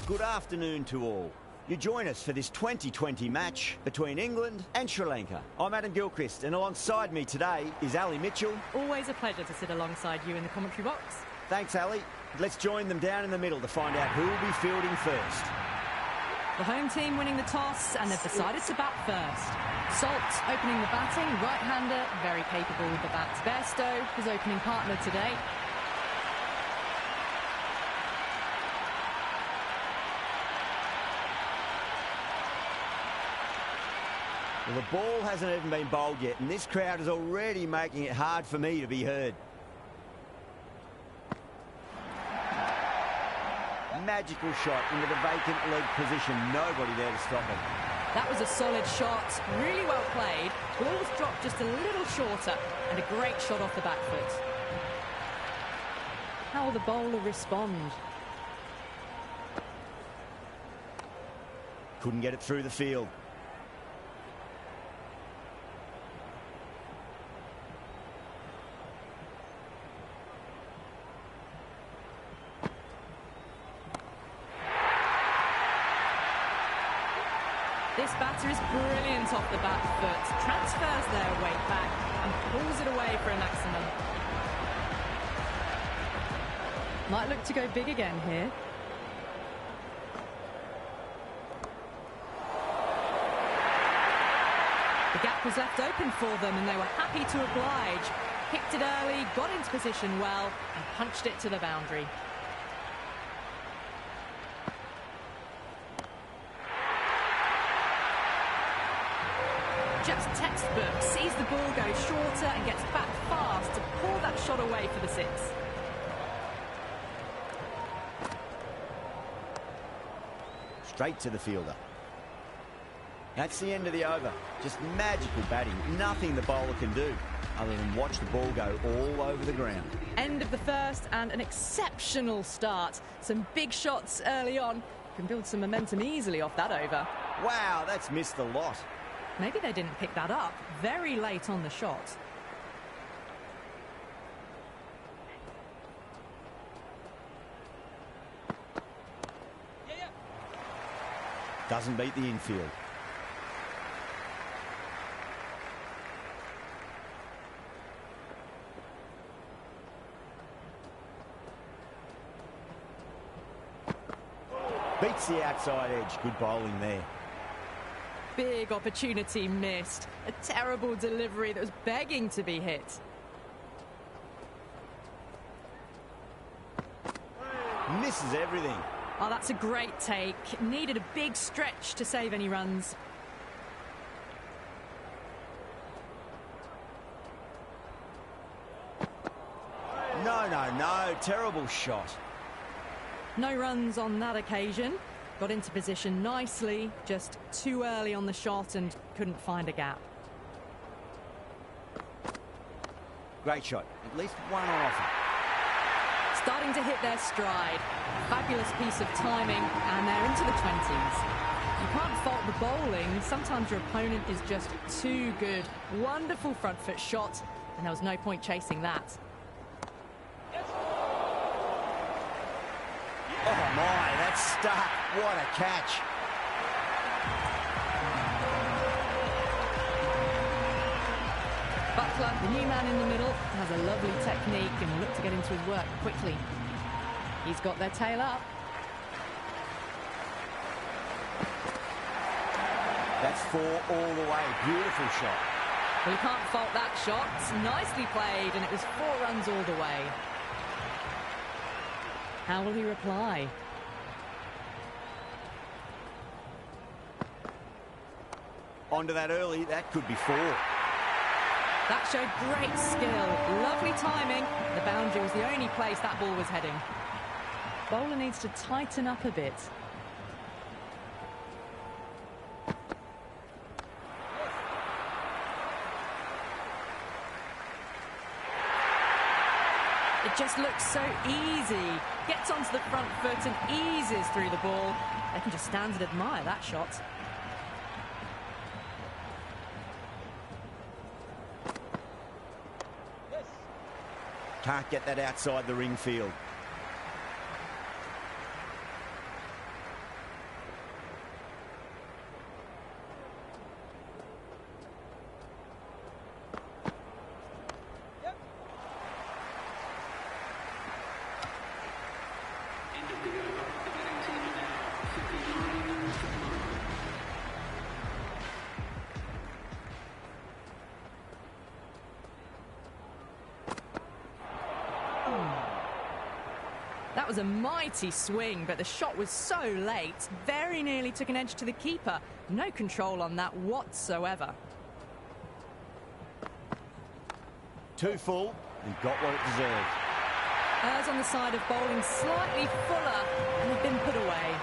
good afternoon to all. You join us for this 2020 match between England and Sri Lanka. I'm Adam Gilchrist, and alongside me today is Ali Mitchell. Always a pleasure to sit alongside you in the commentary box. Thanks, Ali. Let's join them down in the middle to find out who will be fielding first. The home team winning the toss, and they've decided to bat first. Salt opening the batting, right-hander, very capable with the bat. Bairstow, his opening partner today. Well, the ball hasn't even been bowled yet, and this crowd is already making it hard for me to be heard. Magical shot into the vacant leg position. Nobody there to stop it. That was a solid shot, really well played. Ball was dropped just a little shorter, and a great shot off the back foot. How will the bowler respond? Couldn't get it through the field. This batter is brilliant off the back foot, transfers their weight back and pulls it away for a maximum. Might look to go big again here. The gap was left open for them and they were happy to oblige. Picked it early, got into position well and punched it to the boundary. Just textbook, sees the ball go shorter and gets back fast to pull that shot away for the six. Straight to the fielder. That's the end of the over. Just magical batting. Nothing the bowler can do other than watch the ball go all over the ground. End of the first and an exceptional start. Some big shots early on. Can build some momentum easily off that over. Wow, that's missed the lot. Maybe they didn't pick that up very late on the shot. Doesn't beat the infield. Beats the outside edge. Good bowling there. Big opportunity missed. A terrible delivery that was begging to be hit. Misses everything. Oh, that's a great take. Needed a big stretch to save any runs. No. Terrible shot. No runs on that occasion. Got into position nicely, just too early on the shot and couldn't find a gap. Great shot. At least one on offer. Starting to hit their stride. Fabulous piece of timing, and they're into the 20s. You can't fault the bowling. Sometimes your opponent is just too good. Wonderful front foot shot, and there was no point chasing that. Oh my, that's stuck. What a catch. Butler, the new man in the middle, has a lovely technique and will look to get into his work quickly. He's got their tail up. That's 4 all the way. Beautiful shot. Well, you can't fault that shot. Nicely played, and it was 4 runs all the way. How will he reply? Onto that early. That could be 4. That showed great skill. Lovely timing. The boundary was the only place that ball was heading. Bowler needs to tighten up a bit. It just looks so easy. Gets onto the front foot and eases through the ball. They can just stand and admire that shot. Can't get that outside the ring field. a mighty swing, but the shot was so late. Very nearly took an edge to the keeper. No control on that whatsoever. Too full and got what it deserved. Errs on the side of bowling slightly fuller and have been put away.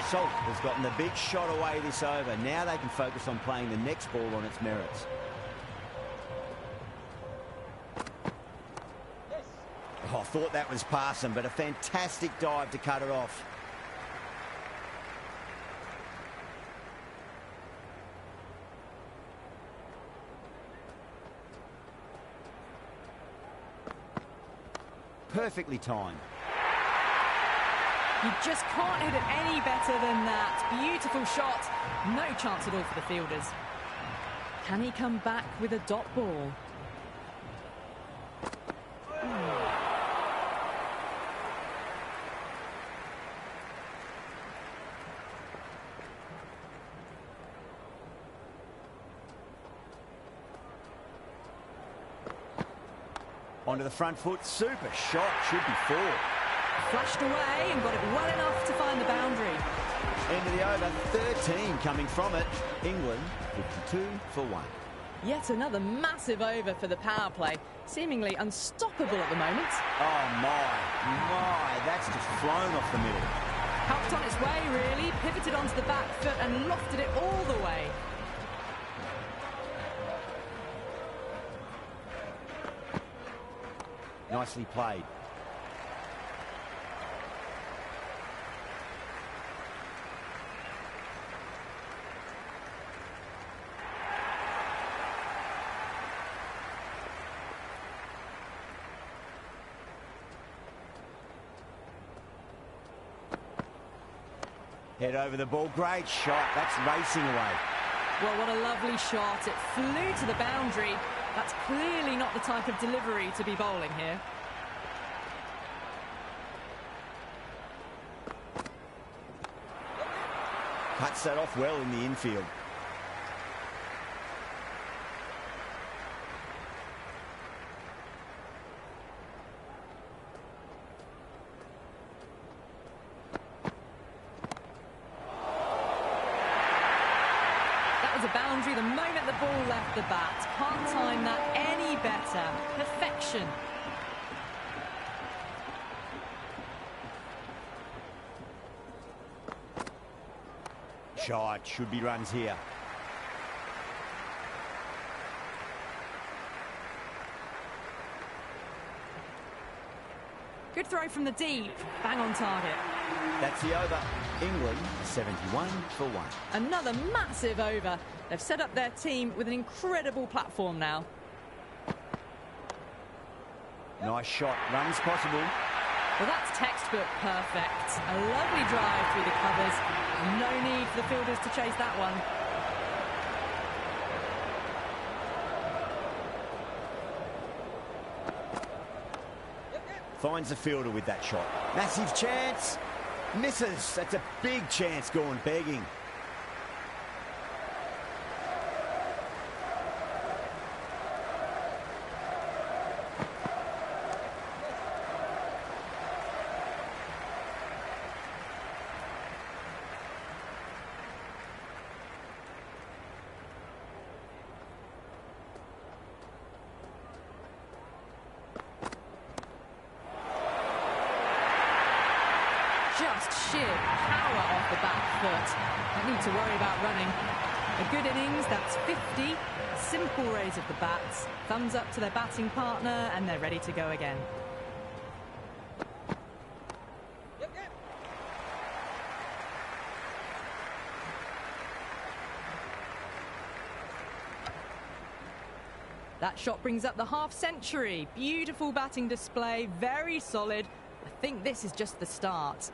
Salt has gotten the big shot away this over. Now they can focus on playing the next ball on its merits. Oh, I thought that was passing, but a fantastic dive to cut it off. Perfectly timed. You just can't hit it any better than that. Beautiful shot. No chance at all for the fielders. Can he come back with a dot ball? Onto the front foot. Super shot. Should be four. Flashed away and got it well enough to find the boundary. End of the over. 13 coming from it. England 52 for 1. Yet another massive over for the power play. Seemingly unstoppable at the moment. Oh my. That's just flown off the middle. Helped on its way, really. Pivoted onto the back foot and lofted it all the way. Nicely played. Head over the ball. Great shot. That's racing away. Well, what a lovely shot. It flew to the boundary. That's clearly not the type of delivery to be bowling here. Cuts that off well in the infield. A boundary the moment the ball left the bat. Can't time that any better. Perfection. Shot. Should be runs here. Good throw from the deep. Bang on target. That's the over. England 71 for 1. Another massive over. They've set up their team with an incredible platform now. Nice shot. Runs possible. Well, that's textbook perfect. A lovely drive through the covers. No need for the fielders to chase that one. Finds the fielder with that shot. Massive chance. Misses. That's a big chance going begging. Just sheer power off the back foot. Don't need to worry about running. A good innings, that's 50. Simple raise of the bats. Thumbs up to their batting partner, and they're ready to go again. That shot brings up the half-century. Beautiful batting display, very solid. I think this is just the start.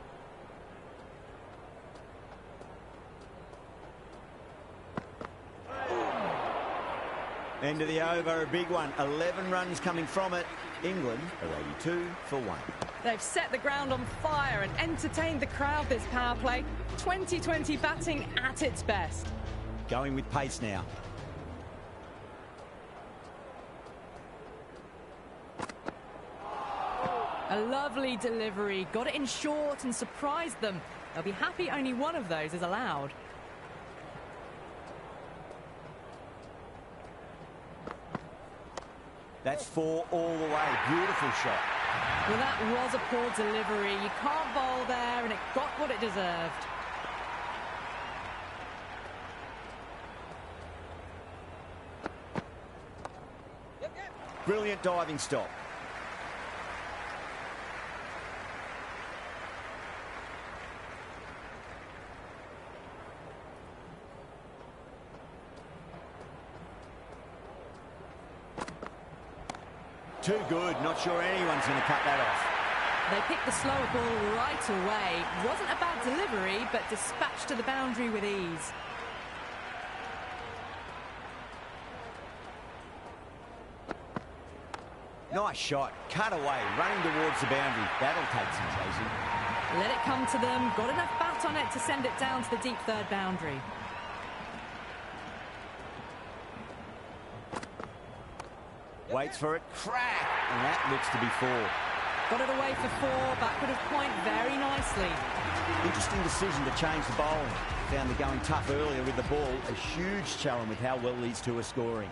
End of the over, a big one. 11 runs coming from it. England are 82 for 1. They've set the ground on fire and entertained the crowd this power play. 2020 batting at its best. Going with pace now. A lovely delivery. Got it in short and surprised them. They'll be happy only one of those is allowed. That's 4 all the way. Beautiful shot. Well, that was a poor delivery. You can't bowl there, and it got what it deserved. Brilliant diving stop. Too good. Not sure anyone's going to cut that off. They picked the slower ball right away. Wasn't a bad delivery, but dispatched to the boundary with ease. Nice shot. Cut away. Running towards the boundary. That'll take some chasing. Let it come to them. Got enough bat on it to send it down to the deep third boundary. Waits for it. Crack! And that looks to be 4. Got it away for 4. Backward of point very nicely. Interesting decision to change the bowling. Found they're going tough earlier with the ball. A huge challenge with how well these two are scoring.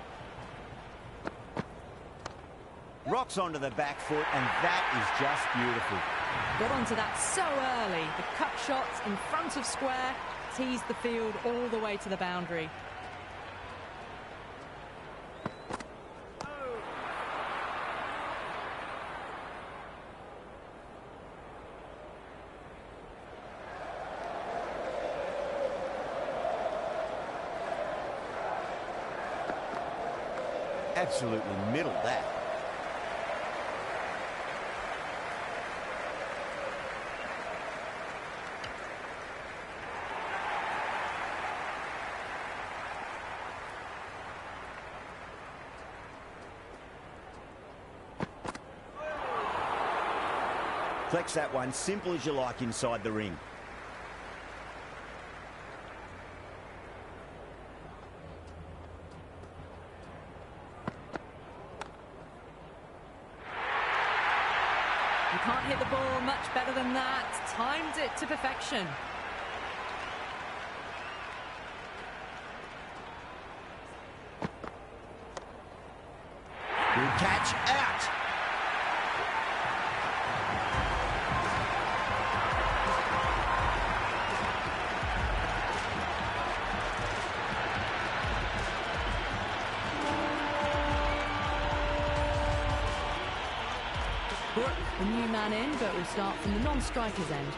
Rocks onto the back foot, and that is just beautiful. Got onto that so early. The cut shots in front of square teased the field all the way to the boundary. Absolutely middled that. Flex that one, simple as you like inside the ring. You can't hit the ball much better than that. Timed it to perfection. Good catch, out. The new man in, but will start from the non-striker's end.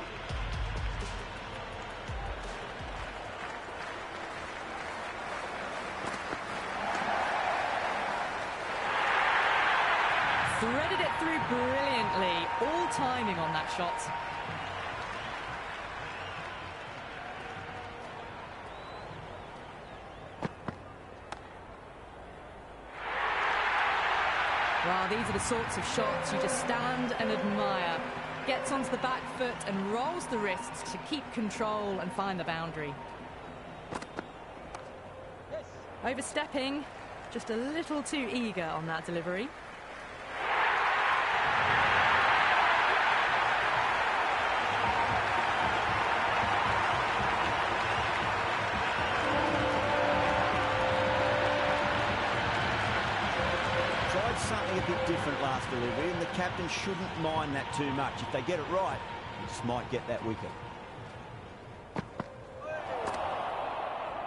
Threaded it through brilliantly. All timing on that shot. Well, these are the sorts of shots you just stand and admire. Gets onto the back foot and rolls the wrists to keep control and find the boundary. Overstepping, just a little too eager on that delivery. Something a bit different last delivery, and the captain shouldn't mind that too much. If they get it right, they just might get that wicket.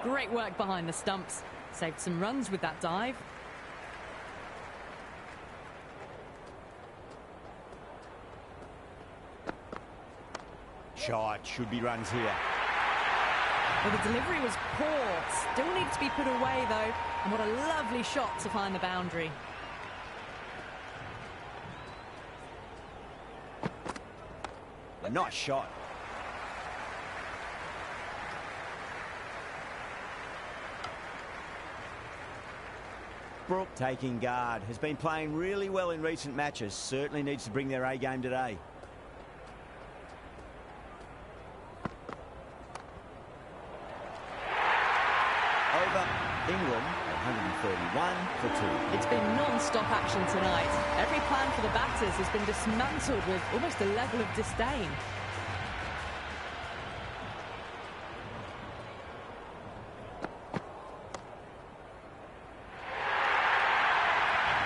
Great work behind the stumps. Saved some runs with that dive. Shot, should be runs here. Well, the delivery was poor. Still needs to be put away, though. And what a lovely shot to find the boundary. A nice shot. Brook taking guard. Has been playing really well in recent matches. Certainly needs to bring their A game today. Over England 131 for 2. It's been non-stop action tonight. Every plan for the batters has been dismantled with almost a level of disdain.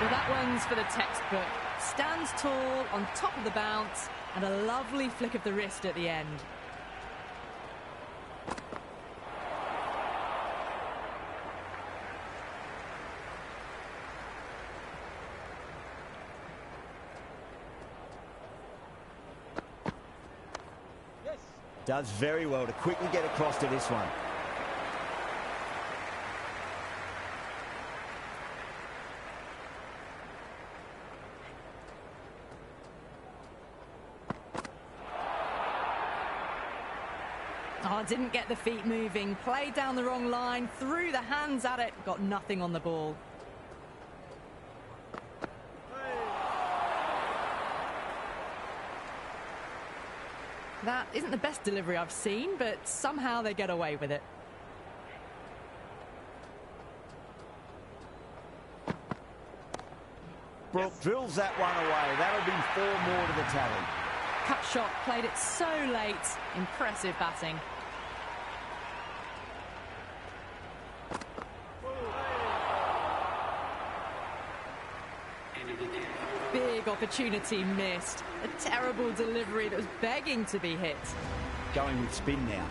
Well, that one's for the textbook. Stands tall on top of the bounce and a lovely flick of the wrist at the end. Does very well to quickly get across to this one. Oh, didn't get the feet moving, played down the wrong line, threw the hands at it, got nothing on the ball. That isn't the best delivery I've seen, but somehow they get away with it. Brooke drills that one away. That'll be 4 more to the tally. Cut shot, played it so late. Impressive batting. Big opportunity missed. A terrible delivery that was begging to be hit. Going with spin now.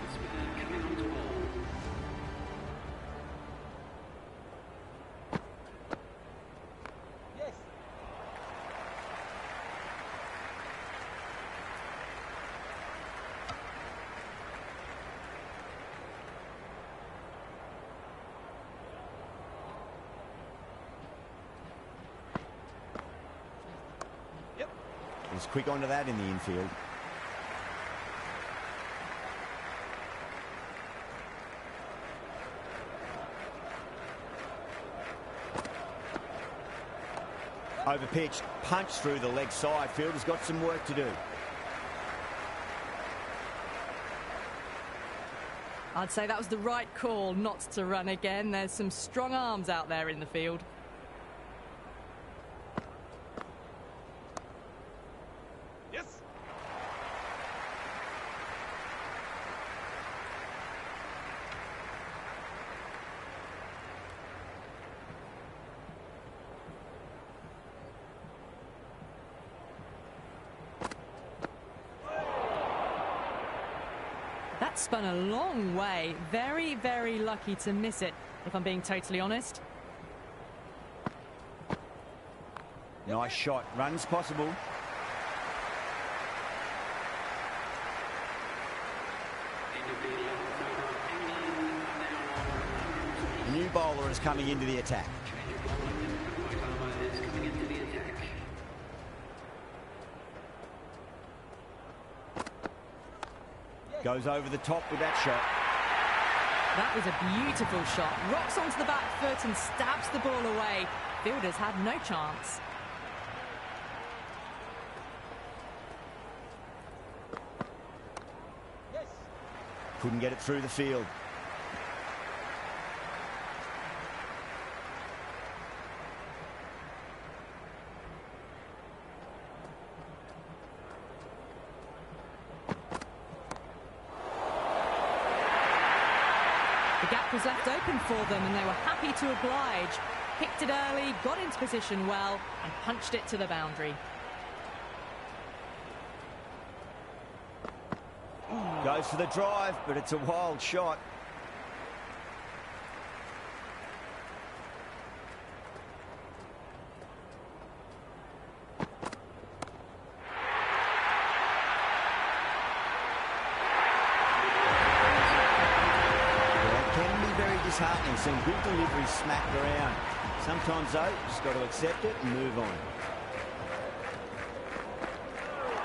Was quick onto that in the infield. Overpitched, punched through the leg side. Fielder's got some work to do. I'd say that was the right call not to run again. There's some strong arms out there in the field. That spun a long way. Very, very lucky to miss it, if I'm being totally honest. Nice shot. Runs possible. New bowler is coming into the attack. Goes over the top with that shot. That was a beautiful shot. Rocks onto the back foot and stabs the ball away. Fielders had no chance. Couldn't get it through the field. The gap was left open for them and they were happy to oblige. Picked it early, got into position well and punched it to the boundary. Goes for the drive, but it's a wild shot. Disheartening, seeing good delivery smacked around. Sometimes though, just got to accept it and move on.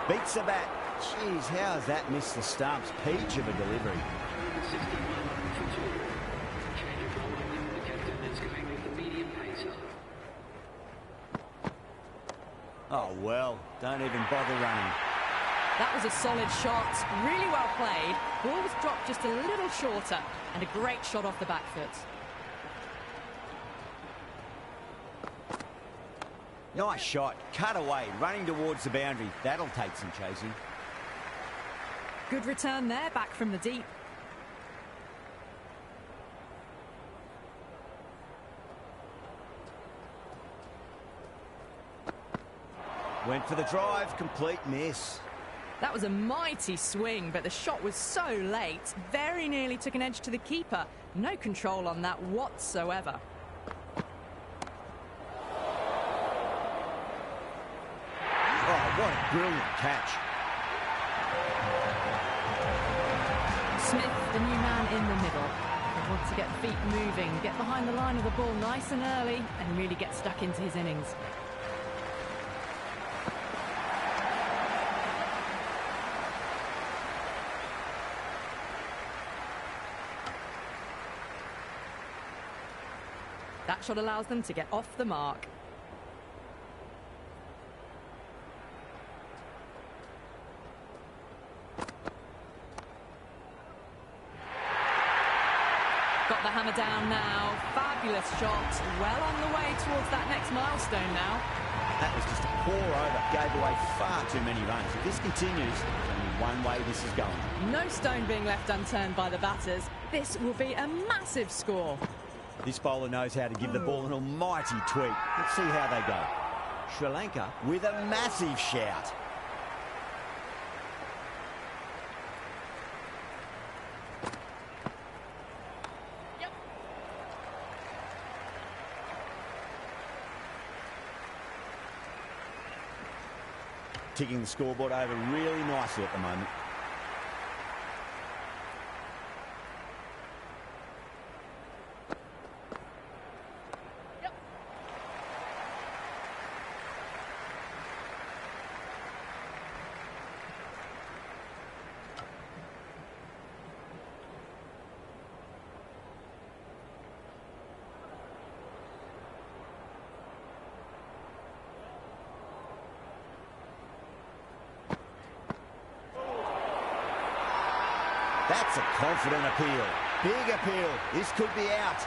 Beats the bat. Jeez, how has that missed the stumps? Peach of a delivery. Oh well, don't even bother running. That was a solid shot, really well played. Ball was dropped just a little shorter, and a great shot off the back foot. Nice shot. Cut away, running towards the boundary. That'll take some chasing. Good return there, back from the deep. Went for the drive, complete miss. That was a mighty swing, but the shot was so late. Very nearly took an edge to the keeper. No control on that whatsoever. Oh, what a brilliant catch. Smith, the new man in the middle. They want to get feet moving, get behind the line of the ball nice and early, and really get stuck into his innings. That shot allows them to get off the mark. Got the hammer down now. Fabulous shot. Well on the way towards that next milestone now. That was just a pour over. Gave away far too many runs. If this continues, there's only one way this is going. No stone being left unturned by the batters. This will be a massive score. This bowler knows how to give the ball an almighty tweak. Let's see how they go. Sri Lanka with a massive shout. Yep. Ticking the scoreboard over really nicely at the moment. That's a confident appeal. Big appeal. This could be out.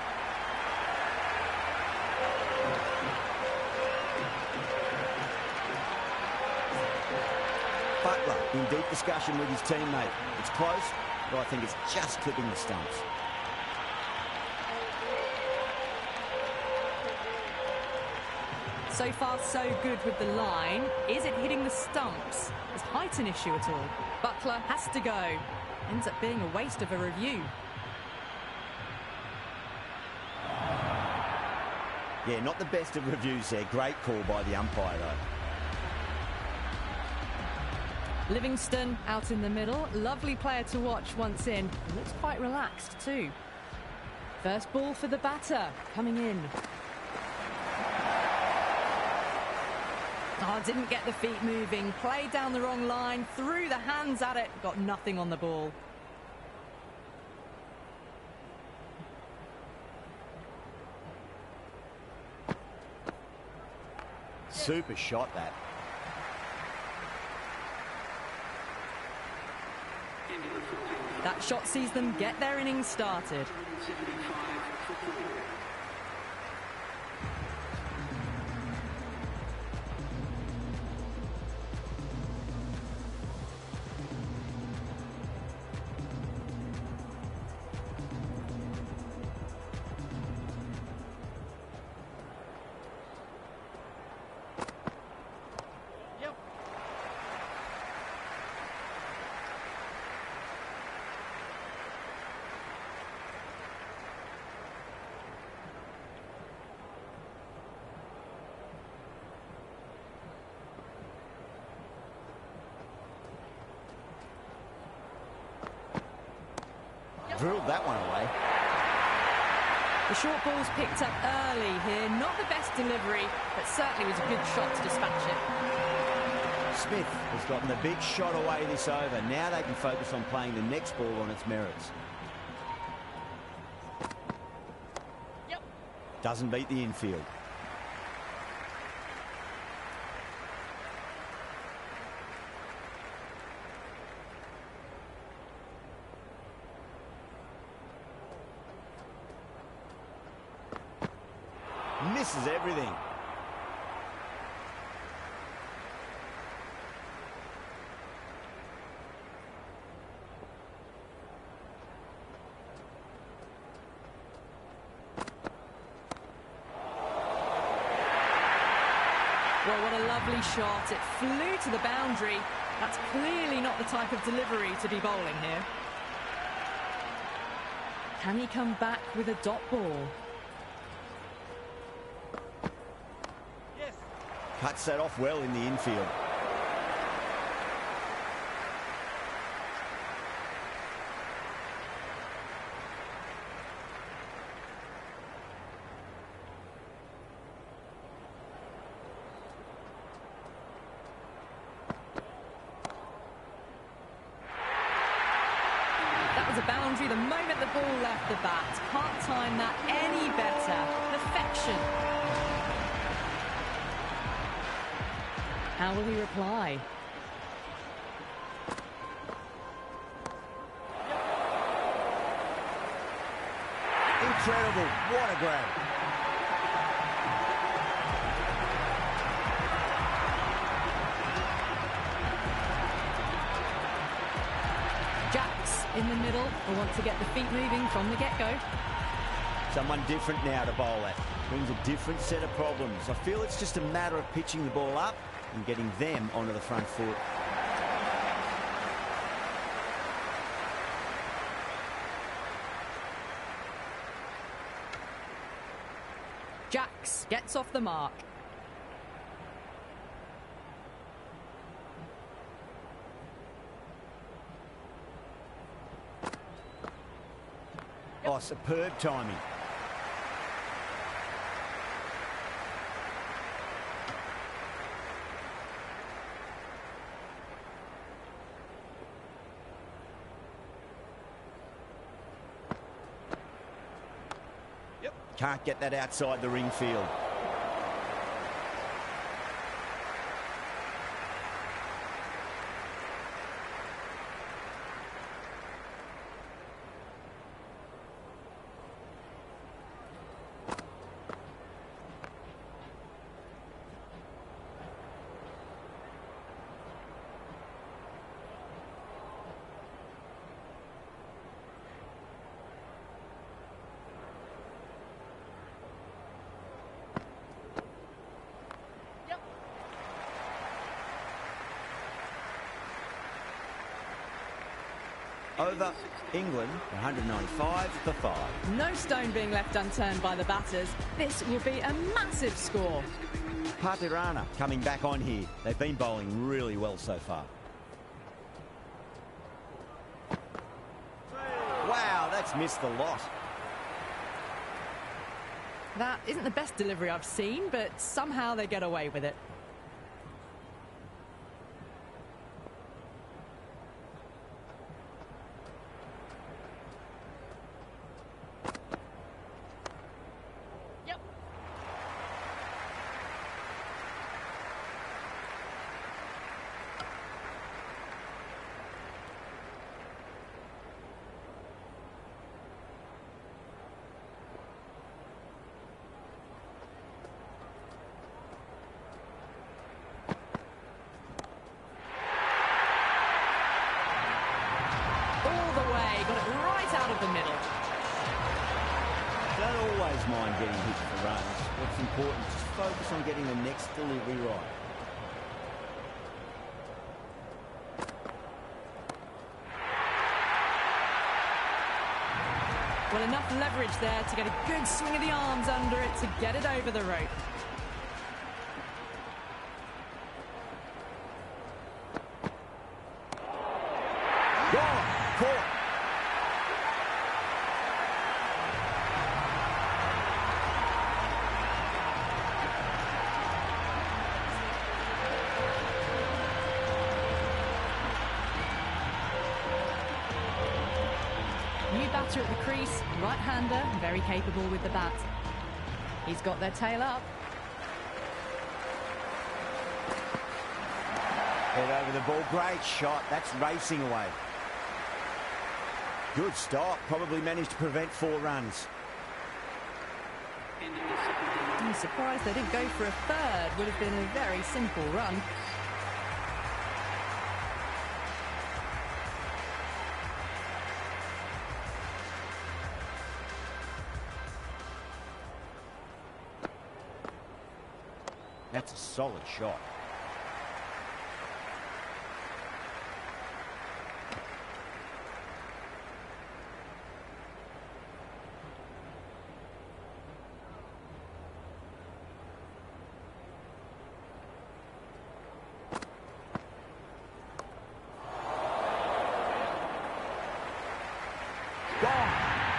Butler in deep discussion with his teammate. It's close, but I think it's just clipping the stumps. So far, so good with the line. Is it hitting the stumps? Is height an issue at all? Butler has to go. Ends up being a waste of a review. Yeah, not the best of reviews there. Great call by the umpire, though. Livingston out in the middle. Lovely player to watch once in. Looks quite relaxed too. First ball for the batter, coming in. Oh, didn't get the feet moving. Played down the wrong line, threw the hands at it, got nothing on the ball. Super shot, that. That shot sees them get their innings started. Drilled that one away. The short ball's picked up early here. Not the best delivery, but certainly was a good shot to dispatch it. Smith has gotten the big shot away this over. Now they can focus on playing the next ball on its merits. Yep. Doesn't beat the infield. Misses everything. Well, what a lovely shot. It flew to the boundary. That's clearly not the type of delivery to be bowling here. Can he come back with a dot ball? Yes. Cuts that off well in the infield. A boundary the moment the ball left the bat. Can't time that any better. Perfection. How will he reply? Incredible. What a grab. In the middle, will want to get the feet moving from the get-go. Someone different now to bowl at. Brings a different set of problems. I feel it's just a matter of pitching the ball up and getting them onto the front foot. Jacks gets off the mark. Oh, superb timing. Yep. Can't get that outside the ring field. Over England, 195 for 5. No stone being left unturned by the batters. This will be a massive score. Patirana coming back on here. They've been bowling really well so far. Wow, that's missed the lot. That isn't the best delivery I've seen, but somehow they get away with it. Mind getting hit for runs. What's important is focus on getting the next delivery right. Well, enough leverage there to get a good swing of the arms under it to get it over the rope. Gone. Caught. New batter at the crease, right-hander, very capable with the bat. He's got their tail up. Head over the ball, great shot, that's racing away. Good stop, probably managed to prevent 4 runs. I'm surprised they didn't go for a third, would have been a very simple run. That's a solid shot.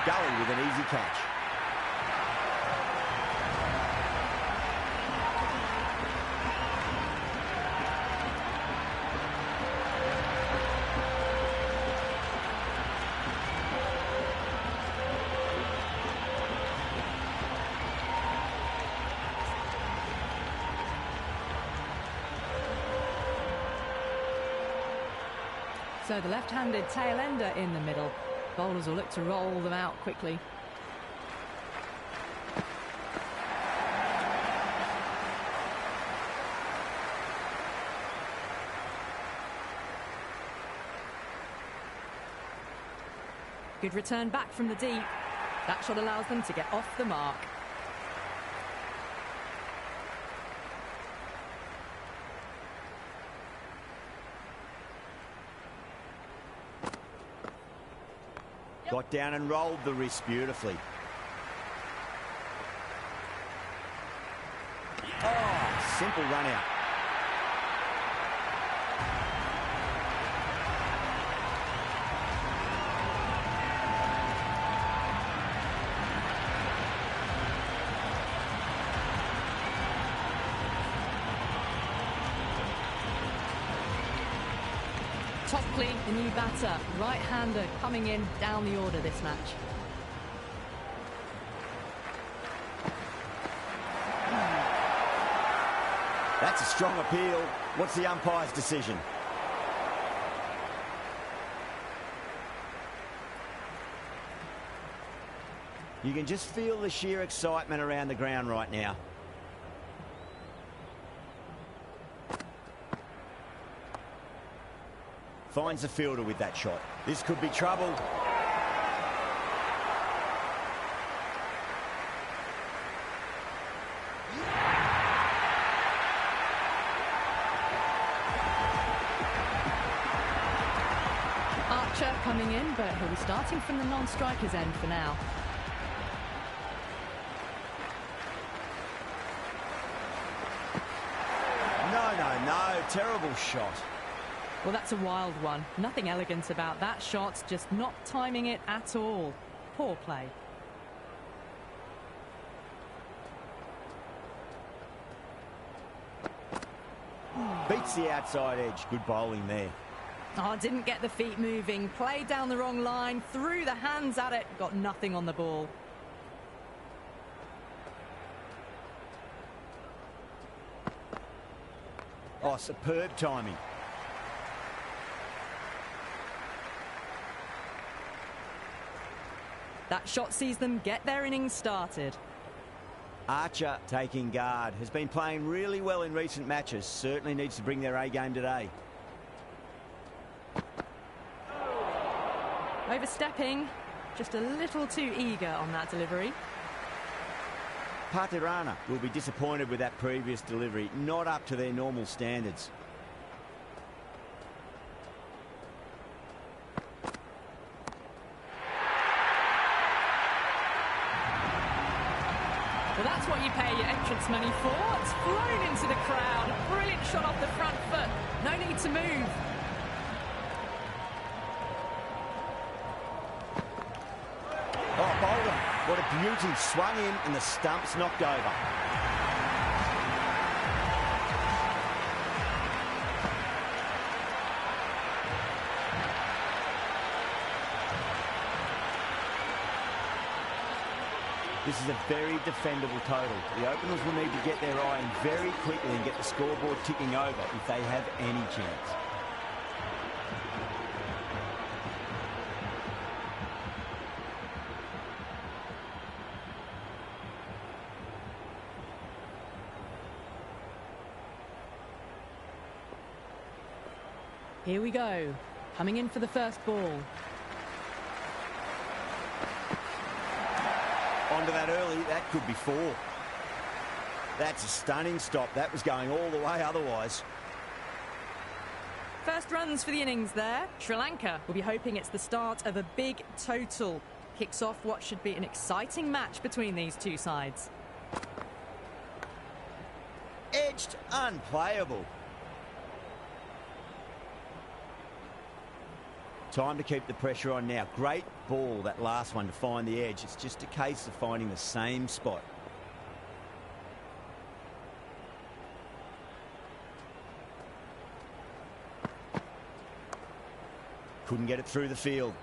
Gully with an easy catch. So the left-handed tail ender in the middle. Bowlers will look to roll them out quickly. Good return back from the deep. That shot allows them to get off the mark. Got down and rolled the wrist beautifully. Oh, simple run out. Topley, the new batter, right-hander coming in down the order this match. That's a strong appeal. What's the umpire's decision? You can just feel the sheer excitement around the ground right now. Finds the fielder with that shot. This could be trouble. Archer coming in, but he'll be starting from the non-striker's end for now. No, terrible shot. Well, that's a wild one. Nothing elegant about that shot, just not timing it at all. Poor play. Beats the outside edge. Good bowling there. Oh, didn't get the feet moving. Played down the wrong line, threw the hands at it, got nothing on the ball. Oh, superb timing. That shot sees them get their innings started. Archer taking guard. Has been playing really well in recent matches. Certainly needs to bring their A game today. Overstepping, just a little too eager on that delivery. Patirana will be disappointed with that previous delivery. Not up to their normal standards. Well, that's what you pay your entrance money for. It's flown into the crowd. A brilliant shot off the front foot. No need to move. Oh, Bolden, what a beauty. Swung in and the stump's knocked over. This is a very defendable total. The openers will need to get their eye in very quickly and get the scoreboard ticking over if they have any chance. Here we go. Coming in for the first ball. Onto that early, that could be 4. That's a stunning stop. That was going all the way otherwise. First runs for the innings there. Sri Lanka will be hoping it's the start of a big total. Kicks off what should be an exciting match between these two sides. Edged, unplayable. Time to keep the pressure on now. Great ball, that last one, to find the edge. It's just a case of finding the same spot. Couldn't get it through the field.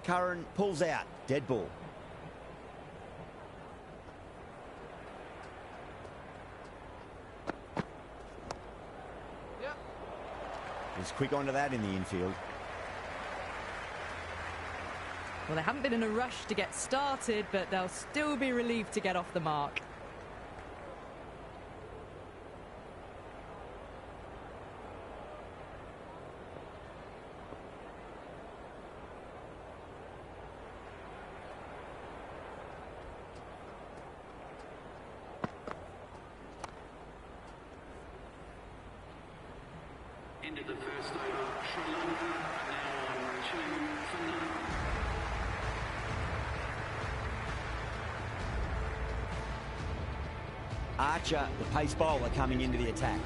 Curran pulls out. Dead ball. He's quick onto that in the infield. Well, they haven't been in a rush to get started, but they'll still be relieved to get off the mark. Into the first over, Sri Lanka now on 2 for 9. Archer, the pace bowler, coming into the attack.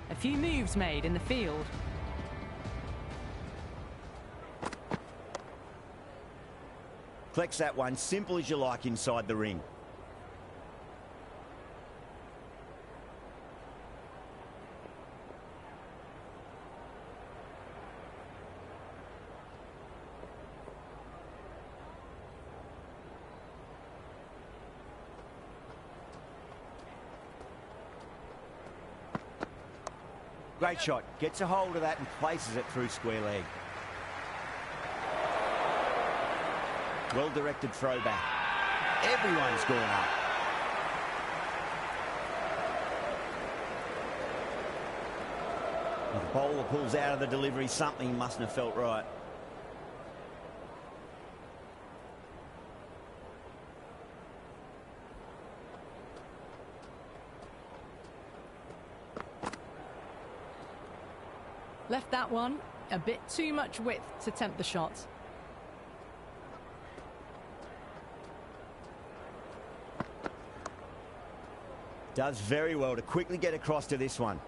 A few moves made in the field. Collects that one, simple as you like, inside the ring. Great shot. Gets a hold of that and places it through square leg. Well-directed throwback. Everyone's gone up. If the bowler pulls out of the delivery, something mustn't have felt right. Left that one a bit too much width to tempt the shot. Does very well to quickly get across to this one.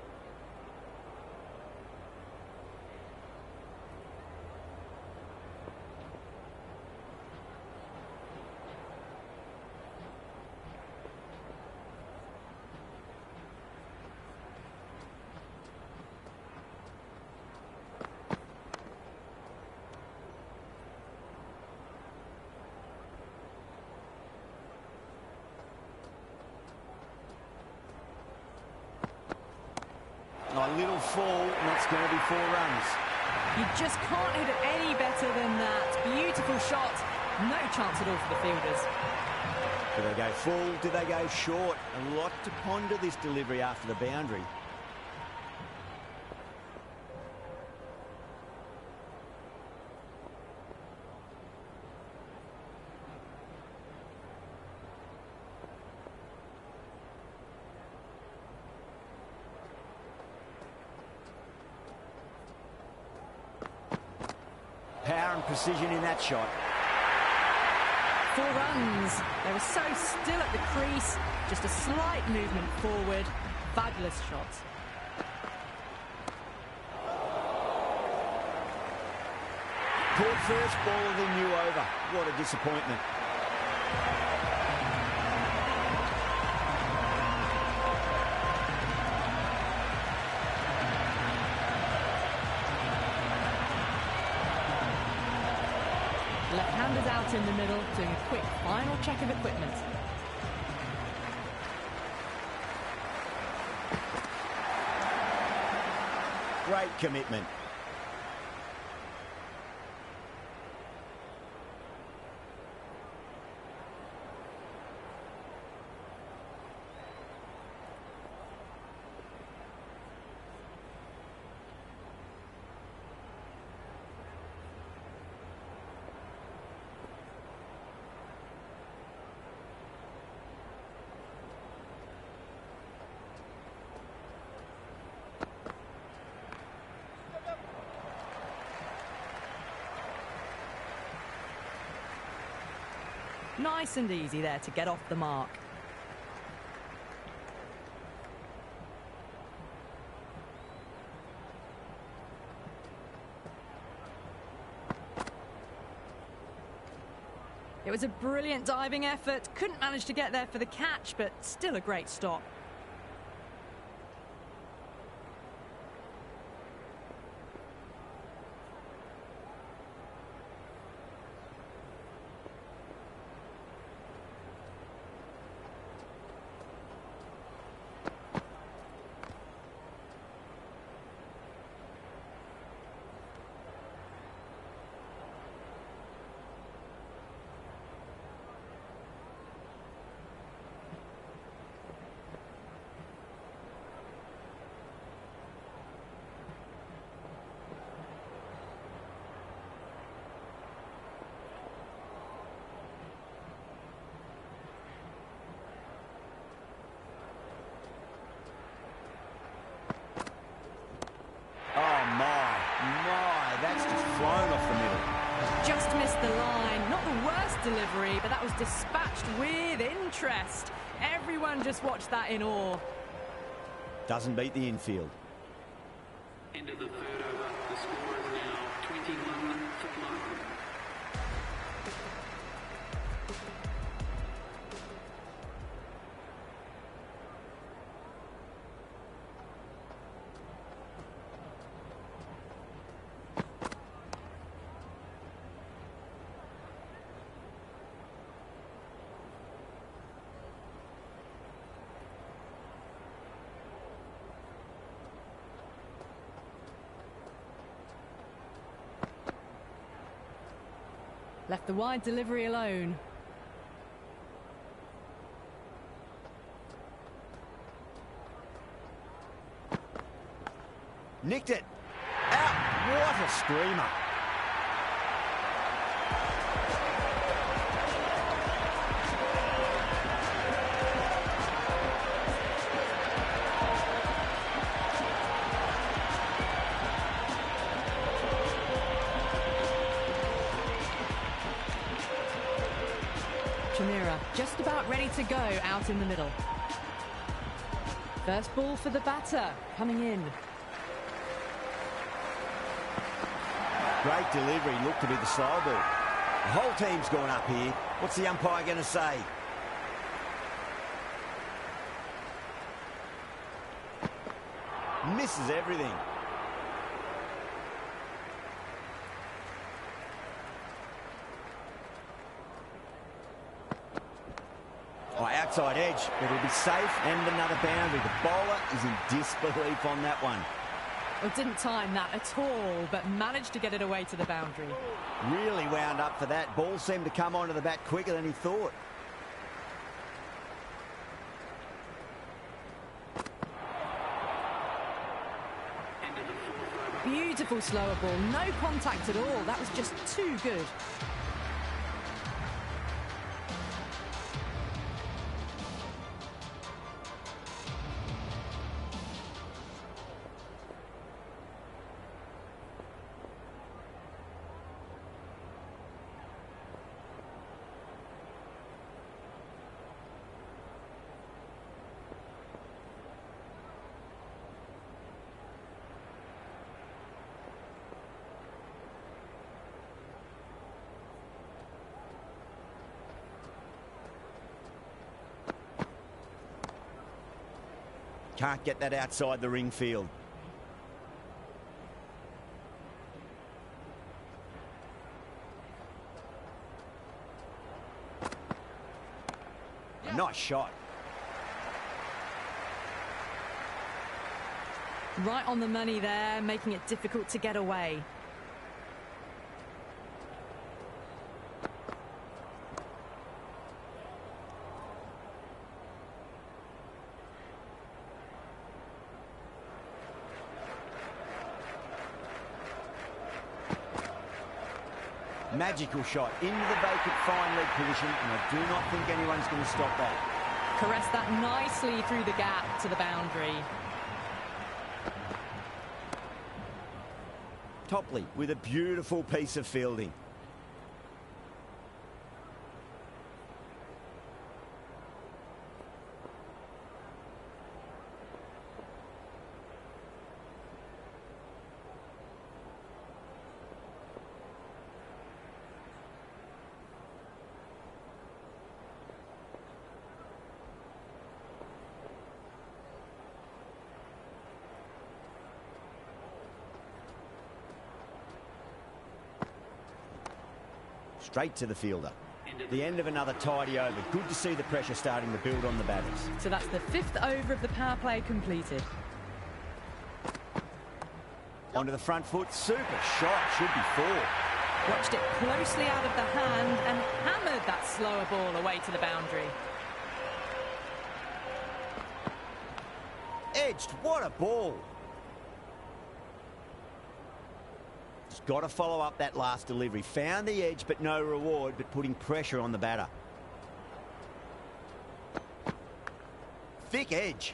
A little fall, and it's going to be 4 runs. You just can't hit it any better than that. Beautiful shot. No chance at all for the fielders. Do they go full? Do they go short? A lot to ponder this delivery after the boundary. Power and precision in that shot. 4 runs. They were so still at the crease. Just a slight movement forward. Fabulous shot. Caught first ball of the new over. What a disappointment. Left-handers out in the middle, doing a quick final check of equipment. Great commitment. Nice and easy there to get off the mark. It was a brilliant diving effort. Couldn't manage to get there for the catch, but still a great stop. That's just flown off the middle. Just missed the line. Not the worst delivery, but that was dispatched with interest. Everyone just watched that in awe. Doesn't beat the infield. End of the third over. The score is now 21 for 1. Left the wide delivery alone. Nicked it. Out. What a screamer. Just about ready to go out in the middle. First ball for the batter, coming in. Great delivery, looked to be the slow ball. The whole team's gone up here. What's the umpire going to say? Misses everything. Oh, outside edge, but it'll be safe and another boundary. The bowler is in disbelief on that one. Well, didn't time that at all, but managed to get it away to the boundary. Really wound up for that. Ball seemed to come onto the bat quicker than he thought. Beautiful slower ball, no contact at all. That was just too good. Can't get that outside the ring field. Nice shot. Right on the money there, making it difficult to get away. Magical shot into the vacant fine leg position, and I do not think anyone's going to stop that. Caressed that nicely through the gap to the boundary. Topley with a beautiful piece of fielding. Straight to the fielder. The end of another tidy over. Good to see the pressure starting to build on the batters. So that's the 5th over of the power play completed. Onto the front foot. Super shot. Should be 4. Watched it closely out of the hand and hammered that slower ball away to the boundary. Edged. What a ball. Got to follow up that last delivery. Found the edge, but no reward, but putting pressure on the batter. Thick edge.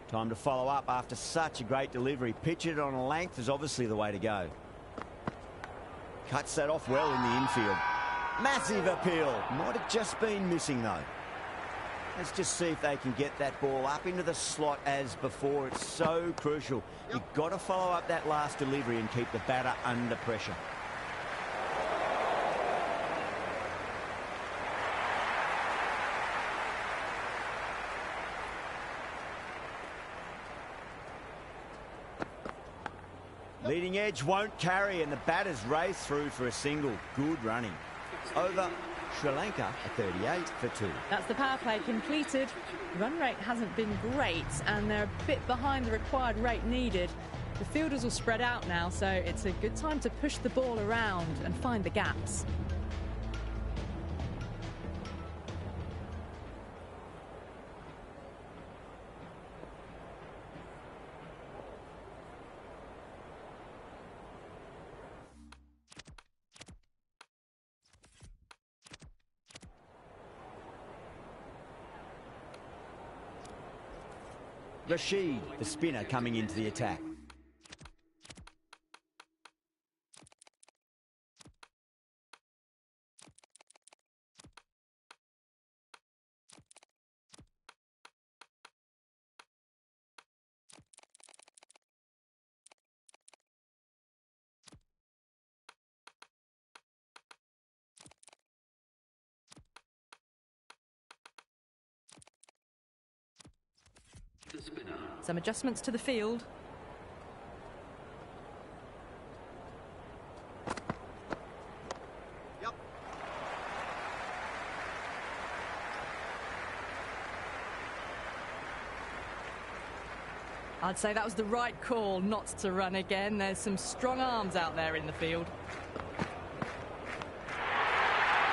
Time to follow up after such a great delivery. Pitch it on a length is obviously the way to go. Cuts that off well in the infield. Massive appeal. Might have just been missing, though. Let's just see if they can get that ball up into the slot as before. It's so crucial. You've got to follow up that last delivery and keep the batter under pressure. Leading edge won't carry, and the batters race through for a single. Good running. Over Sri Lanka, a 38 for 2. That's the power play completed. Run rate hasn't been great, and they're a bit behind the required rate needed. The fielders will spread out now, so it's a good time to push the ball around and find the gaps. Rashid, the spinner, coming into the attack. Some adjustments to the field. Yep. I'd say that was the right call not to run again. There's some strong arms out there in the field.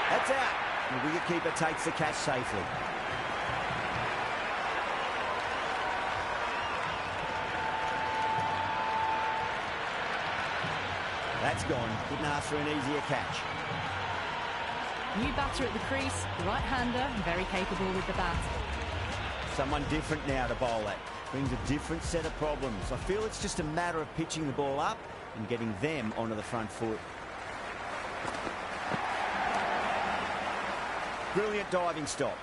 That's out. The wicketkeeper takes the catch safely. That's gone. Couldn't ask for an easier catch. New batter at the crease, right-hander, very capable with the bat. Someone different now to bowl at. Brings a different set of problems. I feel it's just a matter of pitching the ball up and getting them onto the front foot. Brilliant diving stop.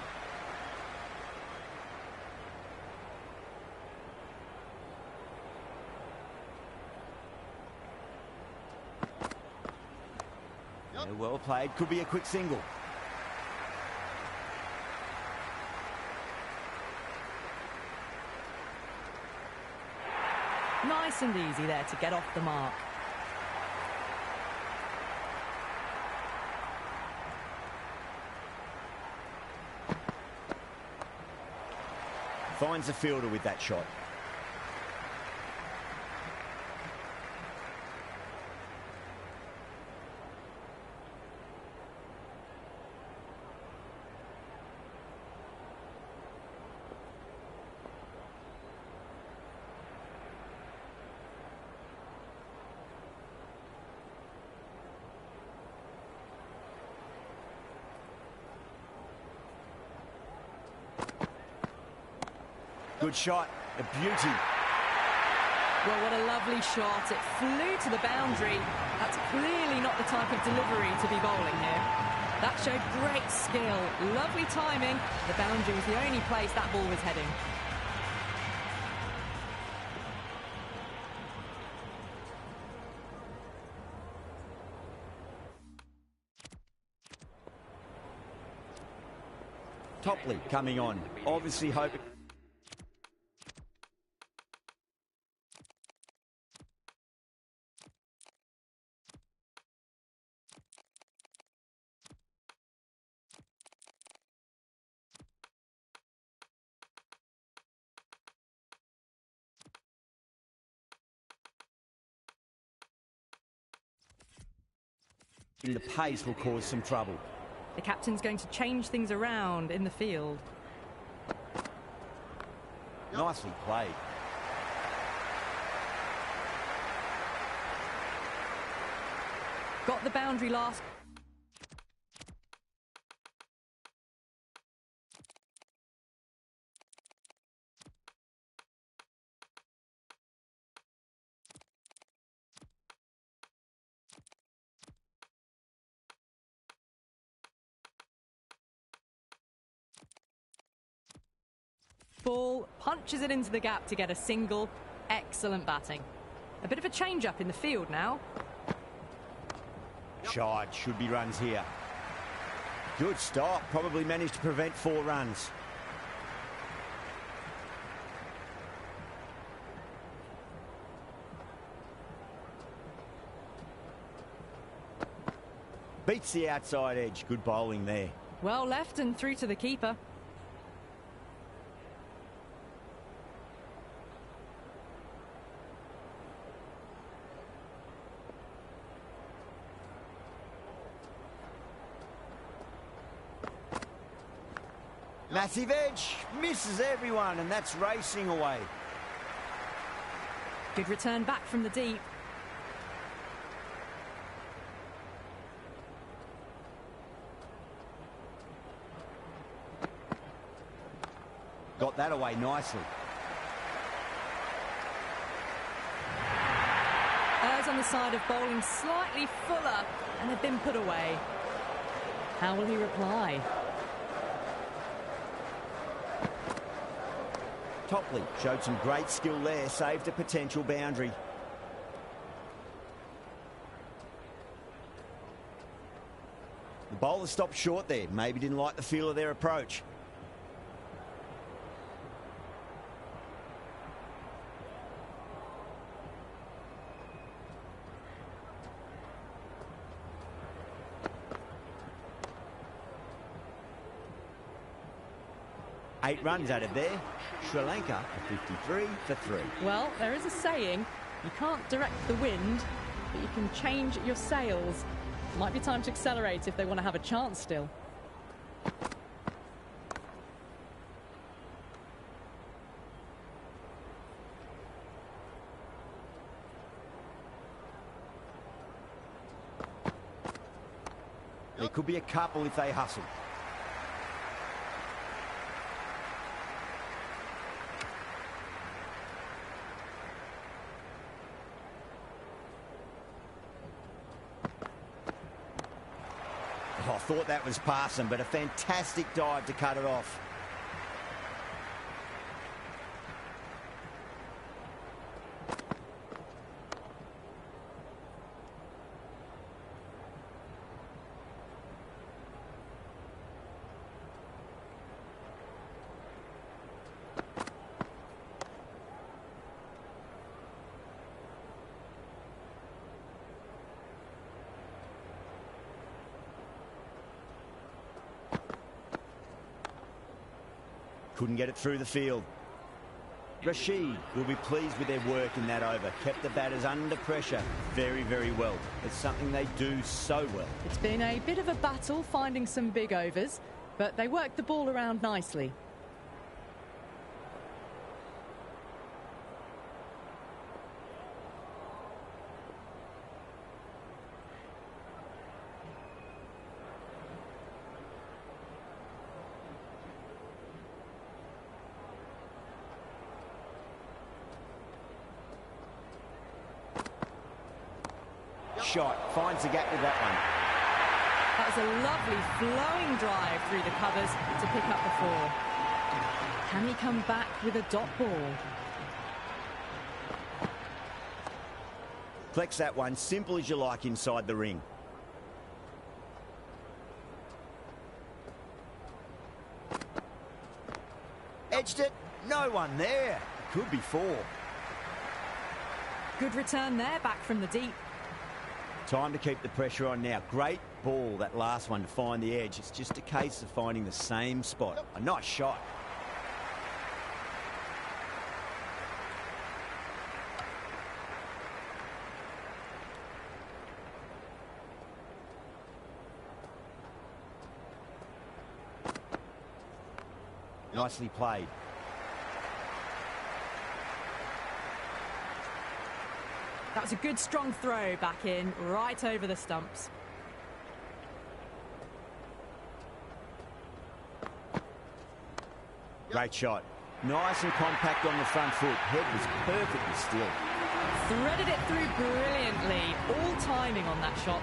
Yeah, well played. Could be a quick single. Nice and easy there to get off the mark. Finds the fielder with that shot. Good shot, a beauty. Well, what a lovely shot. It flew to the boundary. That's clearly not the type of delivery to be bowling here. That showed great skill, lovely timing. The boundary was the only place that ball was heading. Topley coming on, obviously hoping. The pace will cause some trouble. The captain's going to change things around in the field. Nicely played. Got the boundary last. Ball punches it into the gap to get a single. Excellent batting. A bit of a change-up in the field now. Shot, should be runs here. Good stop, probably managed to prevent 4 runs. Beats the outside edge, good bowling there. Well left and through to the keeper. Massive edge, misses everyone, and that's racing away. Good return back from the deep. Got that away nicely. Errs on the side of bowling slightly fuller, and they've been put away. How will he reply? Topley showed some great skill there, saved a potential boundary. The bowler stopped short there, maybe didn't like the feel of their approach. Eight runs out of there. Sri Lanka are 53 for 3. Well, there is a saying, you can't direct the wind, but you can change your sails. Might be time to accelerate if they want to have a chance still. There could be a couple if they hustle. Oh, I thought that was passing, but a fantastic dive to cut it off. Couldn't get it through the field. Rashid will be pleased with their work in that over. Kept the batters under pressure very, very well. It's something they do so well. It's been a bit of a battle finding some big overs, but they worked the ball around nicely. Shot, finds the gap with that one. That was a lovely flowing drive through the covers to pick up the 4. Can he come back with a dot ball? Collects that one, simple as you like inside the ring. Edged it, no one there. It could be 4. Good return there, back from the deep. Time to keep the pressure on now. Great ball, that last one, to find the edge. It's just a case of finding the same spot. A nice shot. Nicely played. That was a good strong throw back in, right over the stumps. Great shot. Nice and compact on the front foot. Head was perfectly still. Threaded it through brilliantly. All timing on that shot.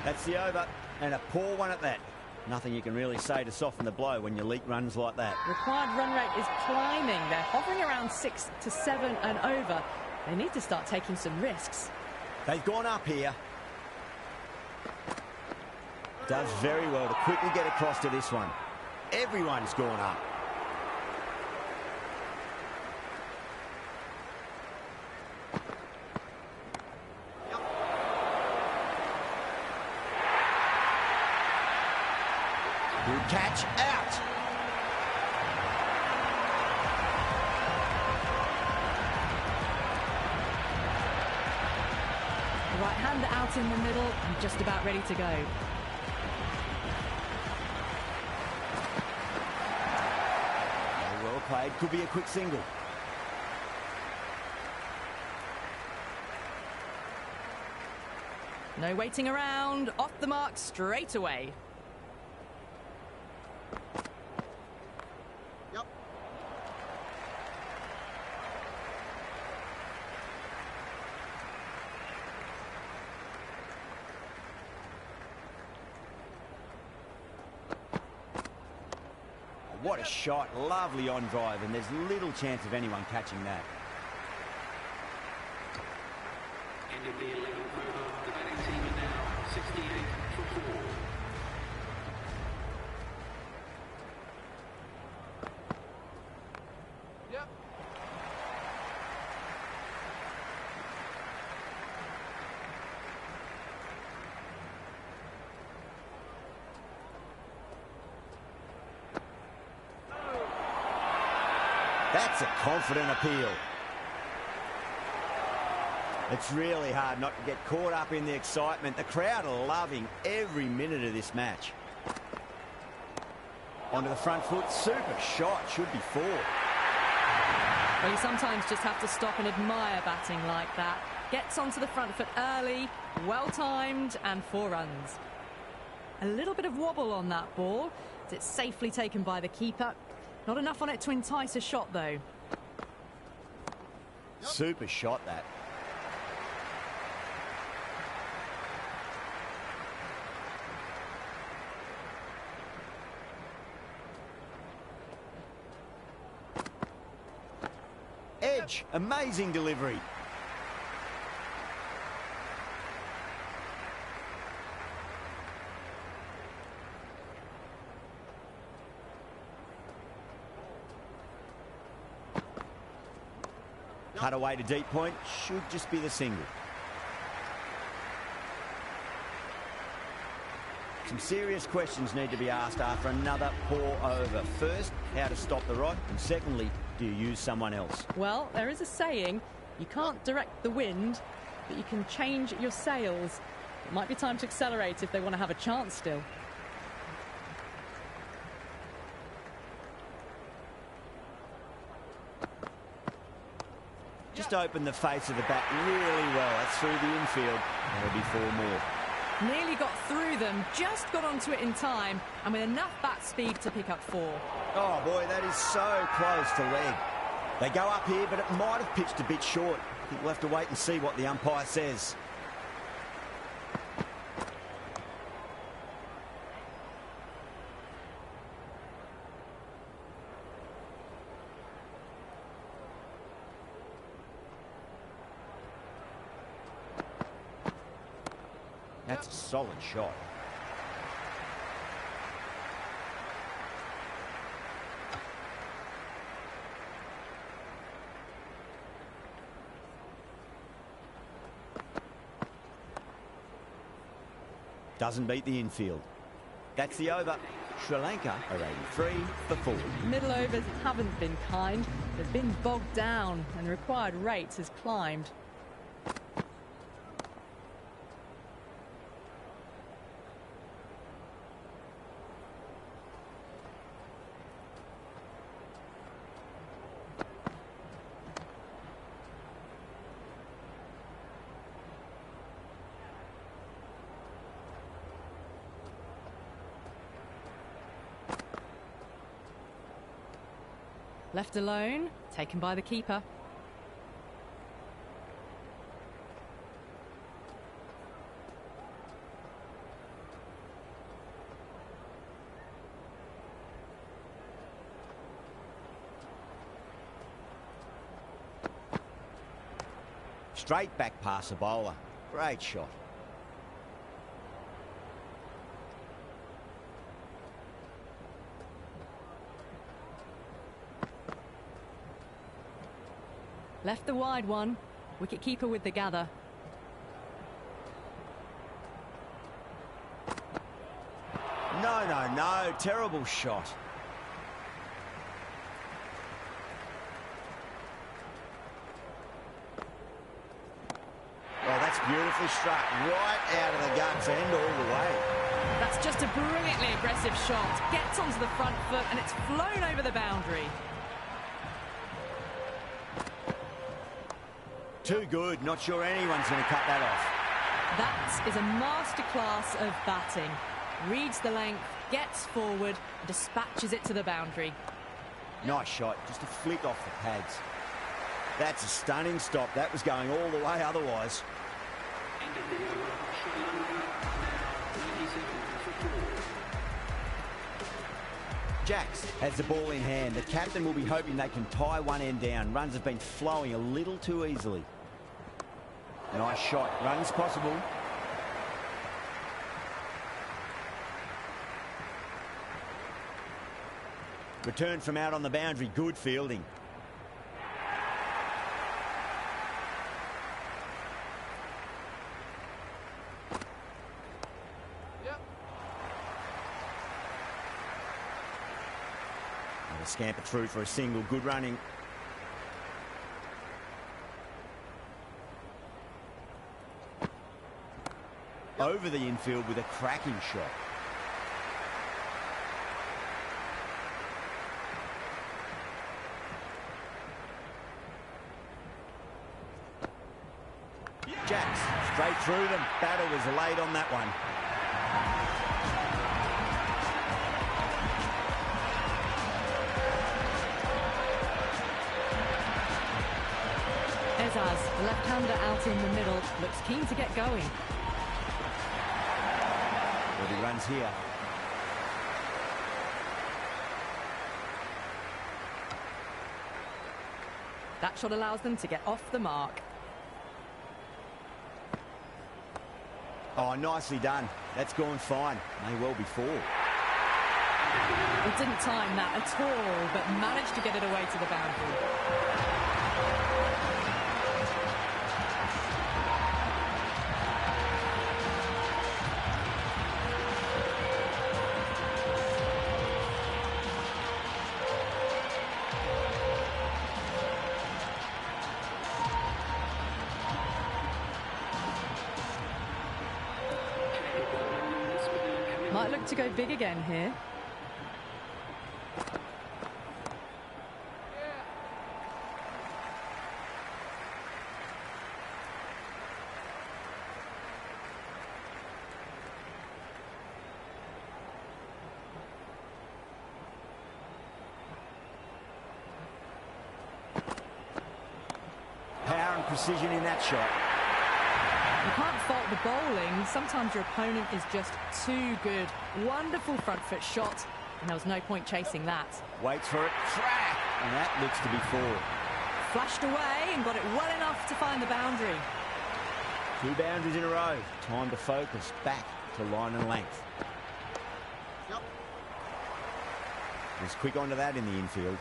That's the over, and a poor one at that. Nothing you can really say to soften the blow when you leak runs like that. Required run rate is climbing. They're hovering around 6 to 7 and over. They need to start taking some risks. They've gone up here. Does very well to quickly get across to this one. Everyone's gone up. Good catch, out. Right hand out in the middle and just about ready to go. Well played, could be a quick single. No waiting around, off the mark straight away. What a shot, lovely on drive, and there's little chance of anyone catching that. End of the 11th over. The batting team are now 68 for 4. That's a confident appeal. It's really hard not to get caught up in the excitement. The crowd are loving every minute of this match. Onto the front foot, super shot, should be 4. Well, you sometimes just have to stop and admire batting like that. Gets onto the front foot early, well-timed, and 4 runs. A little bit of wobble on that ball. It's safely taken by the keeper. Not enough on it to entice a shot, though. Super shot, that. Edge, amazing delivery. Cut away to deep point, should just be the single. Some serious questions need to be asked after another poor over. First, how to stop the rot, and secondly, do you use someone else? Well, there is a saying, you can't direct the wind, but you can change your sails. It might be time to accelerate if they want to have a chance still. Just opened the face of the bat really well. That's through the infield. There'll be 4 more. Nearly got through them, just got onto it in time, and with enough bat speed to pick up 4. Oh boy, that is so close to leg. They go up here, but it might have pitched a bit short. I think we'll have to wait and see what the umpire says. That's a solid shot. Doesn't beat the infield. That's the over. Sri Lanka are 83 for 4. Middle overs haven't been kind. They've been bogged down, and the required rate has climbed. Left alone, taken by the keeper. Straight back past the bowler. Great shot. Left the wide one. Wicket keeper with the gather. No, no, no. Terrible shot. Oh, that's beautifully struck. Right out of the guts end all the way. That's just a brilliantly aggressive shot. Gets onto the front foot and it's flown over the boundary. Too good. Not sure anyone's going to cut that off. That is a masterclass of batting. Reads the length, gets forward, dispatches it to the boundary. Nice shot. Just a flick off the pads. That's a stunning stop. That was going all the way otherwise. End of the over. Sri Lanka now 97 for 4. Jacks has the ball in hand. The captain will be hoping they can tie one end down. Runs have been flowing a little too easily. Nice shot. Runs possible. Return from out on the boundary. Good fielding. And a scamper through for a single. Good running. Over the infield with a cracking shot. Jacks straight through them. Batter was late on that one. Ezaz, the left-hander out in the middle, looks keen to get going. But he runs here. That shot allows them to get off the mark. Oh, nicely done. That's gone fine. May well be 4. He didn't time that at all, but managed to get it away to the boundary. Might look to go big again here. Power and precision in that shot. You can't fault the bowling. Sometimes your opponent is just too good. Wonderful front foot shot, and there was no point chasing that. Waits for it, crack, and that looks to be 4. Flashed away and got it well enough to find the boundary. 2 boundaries in a row. Time to focus back to line and length. Yep. Was quick onto that in the infield.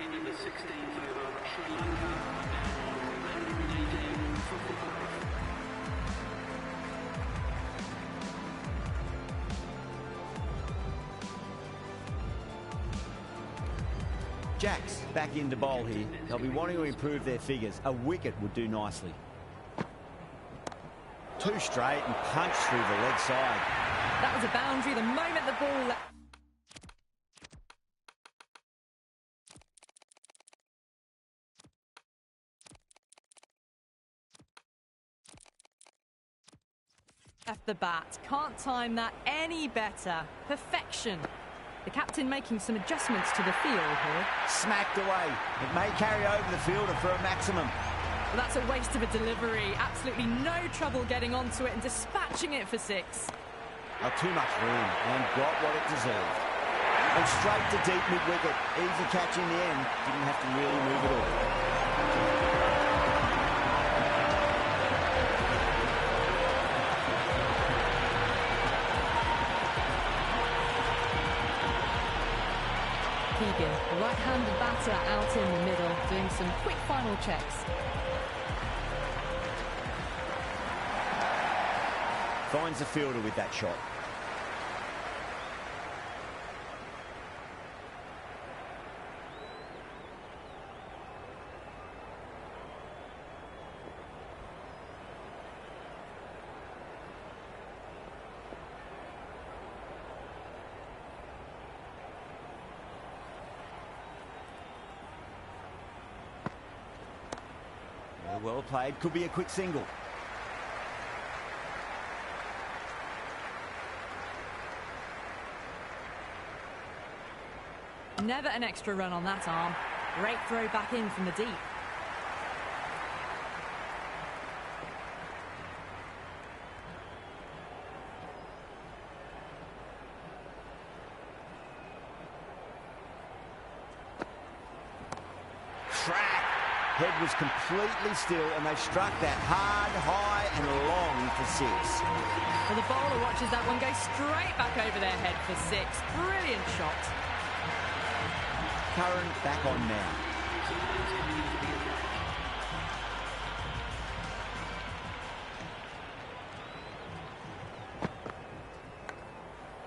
Into the 16th over, Sri Lanka down 118 for 5. Jacks back into bowl here. They'll be wanting to improve their figures. A wicket would do nicely. 2 straight and punch through the leg side. That was a boundary the moment the ball left. Left the bat. Can't time that any better. Perfection. The captain making some adjustments to the field here. Smacked away. It may carry over the fielder for a maximum. Well, that's a waste of a delivery. Absolutely no trouble getting onto it and dispatching it for 6. Not too much room and got what it deserved. And straight to deep mid-wicket. Easy catch in the end. Didn't have to really move at all. Keegan, the right-handed batter out in the middle, doing some quick final checks. Finds the fielder with that shot. Well played. Could be a quick single. Never an extra run on that arm. Great throw back in from the deep. Head was completely still and they struck that hard, high and long for 6. Well, the bowler watches that one go straight back over their head for 6. Brilliant shot. Curran back on now.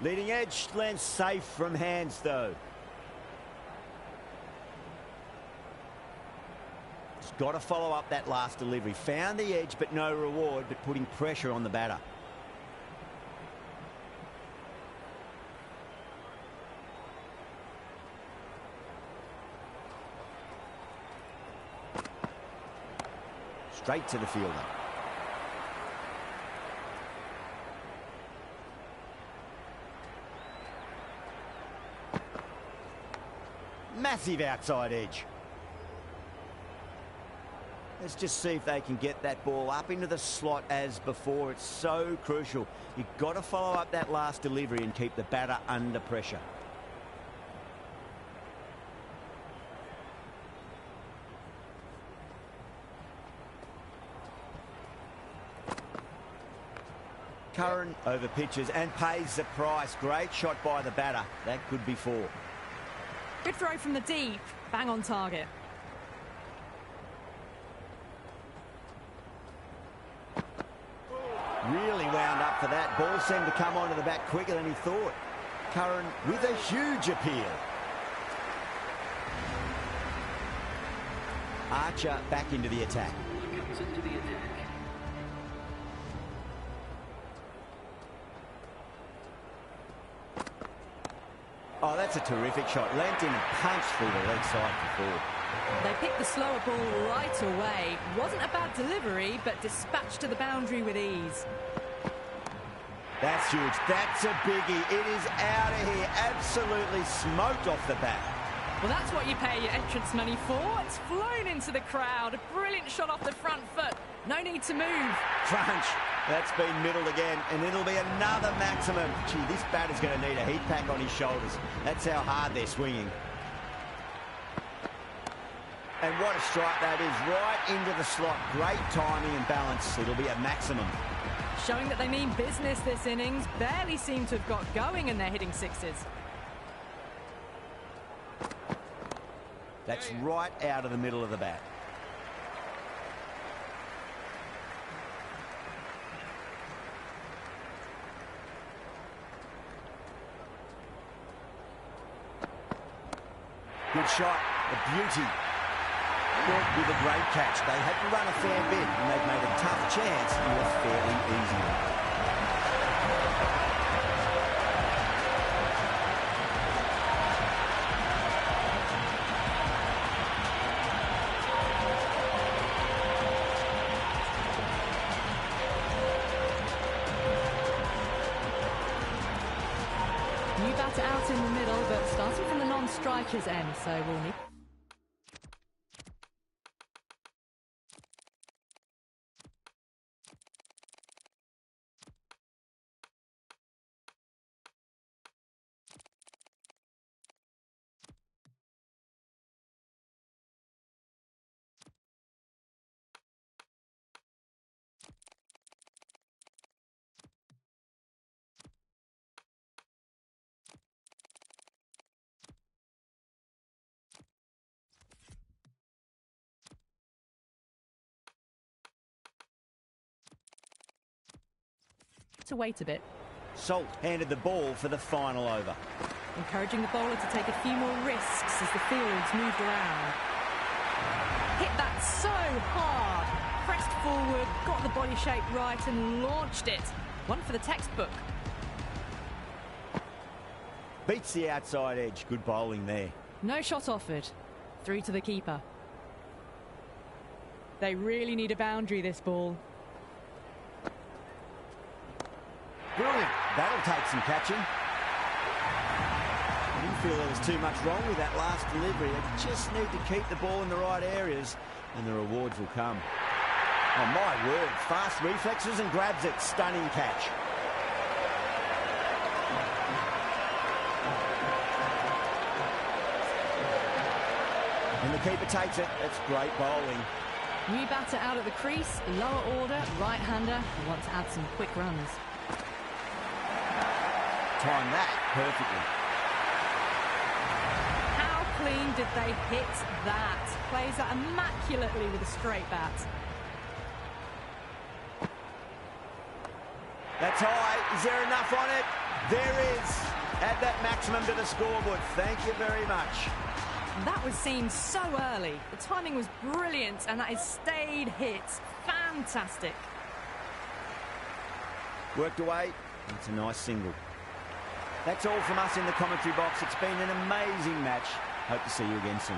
Leading edge lands safe from hands though. Got to follow up that last delivery. Found the edge, but no reward, but putting pressure on the batter. Straight to the fielder. Massive outside edge. Let's just see if they can get that ball up into the slot as before. It's so crucial. You've got to follow up that last delivery and keep the batter under pressure. Curran over pitches and pays the price. Great shot by the batter. That could be 4. Good throw from the deep. Bang on target. Really wound up for that. Ball seemed to come onto the bat quicker than he thought. Curran with a huge appeal. Archer back into the attack. Comes into the attack. Oh, that's a terrific shot. Leant in and punched through the leg side for 4. They picked the slower ball right away. Wasn't a bad delivery, but dispatched to the boundary with ease. That's huge. That's a biggie. It is out of here. Absolutely smoked off the bat. Well, that's what you pay your entrance money for. It's flown into the crowd. A brilliant shot off the front foot. No need to move. Crunch. That's been middled again, and it'll be another maximum. Gee, this batter's going to need a heat pack on his shoulders. That's how hard they're swinging. And what a strike that is, right into the slot. Great timing and balance. It'll be a maximum. Showing that they mean business this innings. Barely seem to have got going, and they're hitting sixes. That's right out of the middle of the bat. Good shot, a beauty. Caught with a great catch. They had to run a fair bit, and they've made a tough chance into a fairly easy one. New batter out in the middle, but starting from the non-striker's end, so we'll need... to wait a bit. Salt handed the ball for the final over. Encouraging the bowler to take a few more risks as the fields moved around. Hit that so hard. Pressed forward, got the body shape right and launched it. One for the textbook. Beats the outside edge. Good bowling there. No shot offered. Through to the keeper. They really need a boundary, this ball. Brilliant. That'll take some catching. I didn't feel there was too much wrong with that last delivery. They just need to keep the ball in the right areas and the rewards will come. Oh, my word. Fast reflexes and grabs it. Stunning catch. And the keeper takes it. That's great bowling. New batter out at the crease, lower order, right-hander, who want to add some quick runs. Time that perfectly. How clean did they hit that? Plays that immaculately with a straight bat. That's high. Is there enough on it? There is. Add that maximum to the scoreboard. Thank you very much. That was seen so early. The timing was brilliant, and that is stayed hits. Fantastic. Worked away. It's a nice single. That's all from us in the commentary box. It's been an amazing match. Hope to see you again soon.